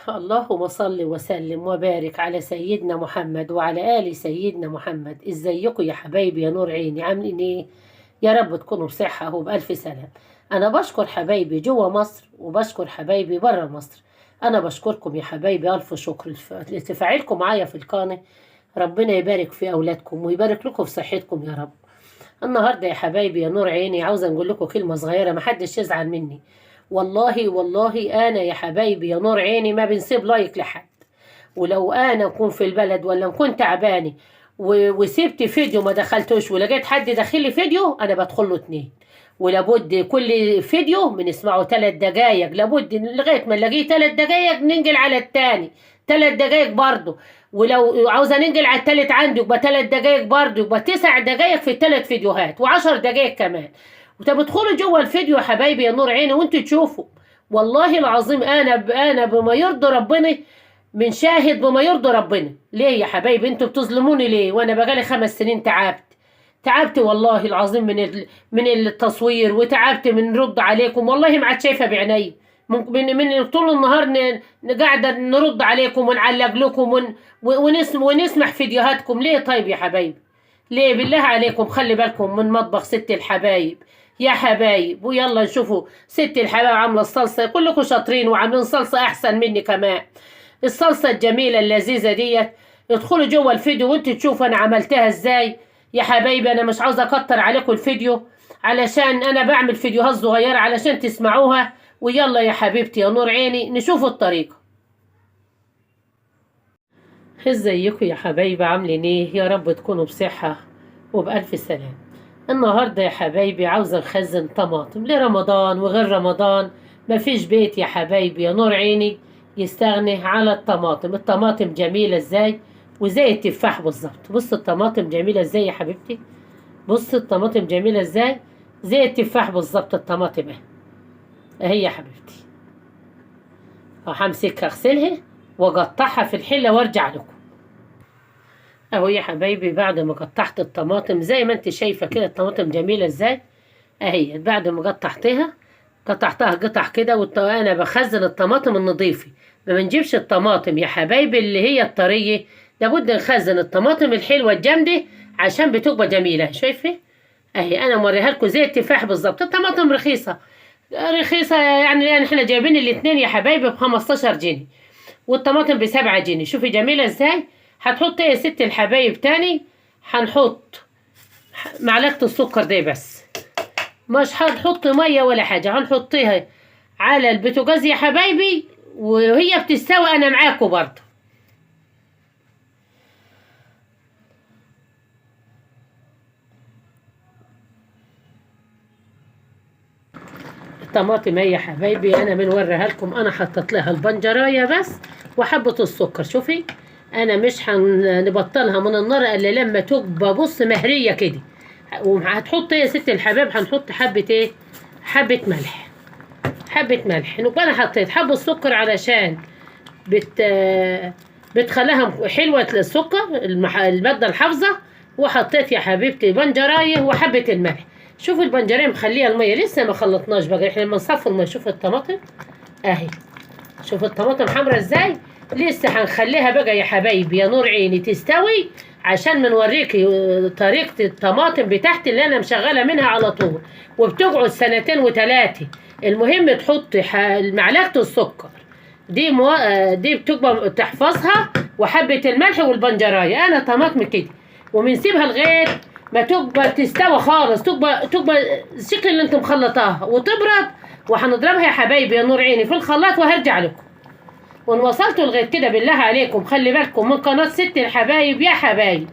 اللهم صل وسلم وبارك على سيدنا محمد وعلى آل سيدنا محمد. ازيكم يا حبايبي يا نور عيني؟ عاملين ايه؟ يا رب تكونوا بصحة وبألف سلام. انا بشكر حبايبي جوه مصر وبشكر حبايبي بره مصر. انا بشكركم يا حبايبي الف شكر لتفاعلكم معايا في القناة. ربنا يبارك في اولادكم ويبارك لكم في صحتكم يا رب. النهارده يا حبايبي يا نور عيني عاوزه نقول لكم كلمه صغيره، محدش يزعل مني. والله انا يا حبايبي يا نور عيني ما بنسيب لايك لحد. ولو انا اكون في البلد ولا نكون تعباني وسبت فيديو ما دخلتوش ولقيت حد داخل لي فيديو انا بدخل له 2. ولابد كل فيديو بنسمعه 3 دقايق، لابد لغايه ما نلاقيه 3 دقايق ننقل على التاني 3 دقايق برضه. ولو عاوزه ننقل على التالت عندي يبقى 3 دقايق برضه، يبقى 9 دقايق في ال3 فيديوهات و10 دقايق كمان. وتدخلوا جوه الفيديو يا حبايبي يا نور عيني وانتوا تشوفوا. والله العظيم انا بما يرضي ربنا، من شاهد بما يرضي ربنا. ليه يا حبايبي انتوا بتظلموني ليه وانا بقالي 5 سنين تعبت والله العظيم من التصوير، وتعبت من رد عليكم. والله ما عاد شايفه بعيني من طول النهار قاعده نرد عليكم ونعلق لكم ونسمح فيديوهاتكم. ليه طيب يا حبايبي؟ ليه بالله عليكم؟ خلي بالكم من مطبخ ست الحبايب يا حبايب. ويلا نشوفوا ست الحبايب عامله الصلصه. كلكم شاطرين وعاملين صلصه احسن مني كمان. الصلصه الجميله اللذيذه ديت. ادخلوا جوه الفيديو وانتوا تشوفوا انا عملتها ازاي يا حبايبي. انا مش عاوزه اكتر عليكم الفيديو علشان انا بعمل فيديوهات صغيره علشان تسمعوها. ويلا يا حبيبتي يا نور عيني نشوف الطريقه. ازيكم يا حبايبي؟ عاملين ايه؟ يا رب تكونوا بصحه وبألف سلام. النهارده يا حبايبي عاوزه نخزن طماطم لرمضان وغير رمضان. مفيش بيت يا حبايبي يا نور عيني يستغني على الطماطم. الطماطم جميله ازاي وزي التفاح بالظبط. بص الطماطم جميله ازاي يا حبيبتي. بص الطماطم جميله ازاي زي التفاح بالظبط. الطماطم اهي يا حبيبتي. همسكها اغسلها واقطعها في الحله وارجع لكم. اهو يا حبايبي بعد ما قطعت الطماطم زي ما انت شايفه كده الطماطم جميله ازاي اهي. بعد ما قطعتها قطع كده. وانا بخزن الطماطم النظيفه. ما بنجيبش الطماطم يا حبايبي اللي هي الطريه، لابد نخزن الطماطم الحلوه الجامده عشان بتبقى جميله. شايفه اهي انا موريها لكم زي التفاح بالظبط. الطماطم رخيصه يعني احنا جايبين الاتنين يا حبايبي ب15 جنيه والطماطم ب7 جنيه. شوفي جميله ازاي. هتحط ايه يا ست الحبايب تاني؟ هنحط معلقه السكر دي بس، مش هنحط ميه ولا حاجه. هنحطيها على البوتاجاز يا حبايبي وهي بتستوي انا معاكم برضه. الطماطم هي يا حبايبي انا بنوريها لكم. انا حطيت لها البنجرايه بس وحبه السكر. شوفي انا مش هنبطلها من النار الا لما تبقى بص مهريه كده. وهتحط ايه يا ست الحباب؟ هنحط حبه ايه؟ حبه ملح. نبقى انا حطيت حبه السكر علشان بتخليها حلوه السكر الماده الحافظه. وحطيت يا حبيبتي بنجرايه وحبه الملح. شوفوا البنجريه مخليها الميه لسه ما خلطناش بقى. احنا لما نصفي الميه شوف الطماطم اهي. شوف الطماطم حمرا ازاي. لسه هنخليها بقى يا حبايبي يا نور عيني تستوي عشان منوريكي طريقه الطماطم بتاعتي اللي انا مشغله منها على طول وبتقعد 2 و3. المهم تحطي معلقه السكر دي بتبقى تحفظها وحبه الملح والبنجرايه. انا طماطم كده وبنسيبها لغايه ما تبقى تستوى خالص. تبقى الشكل اللي انت مخلطاها وتبرد. وهنضربها يا حبايبي يا نور عيني في الخلاط وهرجع لكم. وان وصلتوا لغايه كده بالله عليكم خلي بالكم من قناه ست الحبايب يا حبايب.